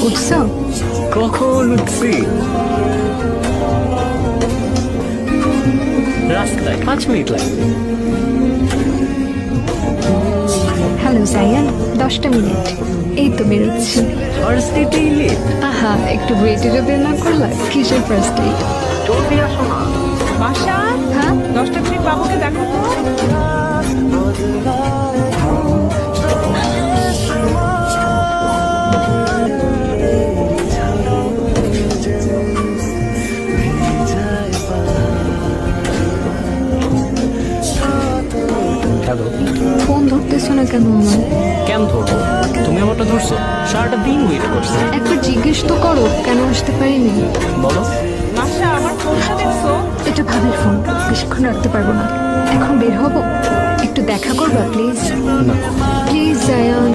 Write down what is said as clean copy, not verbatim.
উঠছো? কখন উঠছি? রাস্তায় 5 মিনিট লাগবে। হ্যালো জায়ান, 10টা মিনিট। এই তো বেরোচ্ছি। ফার্স্ট ডেটেই লেট? আহা, একটু ওয়েটেরও বের না করলা? কিসের ফার্স্ট ডেট? জলদি আসো না। বাসা হ্যাঁ, 10টা মিনিট বাবুকে দেখো তো। হ্যালো। ফোন ধরতেছো না কেন আমার? কেন ধরবো? তুমি আমারটা ধরছো? সারাটা দিন ওয়েট করছি। একবার জিজ্ঞেস তো করো কেন আসতে পারিনি। বলো। বাসা আমার ফোনটা দেখছো? এটা ভাবির ফোন, বেশিক্ষণ রাখতে পারবো না। এখন বের হবো, একটু দেখা করবা প্লিজ? না। প্লিজ জায়ান।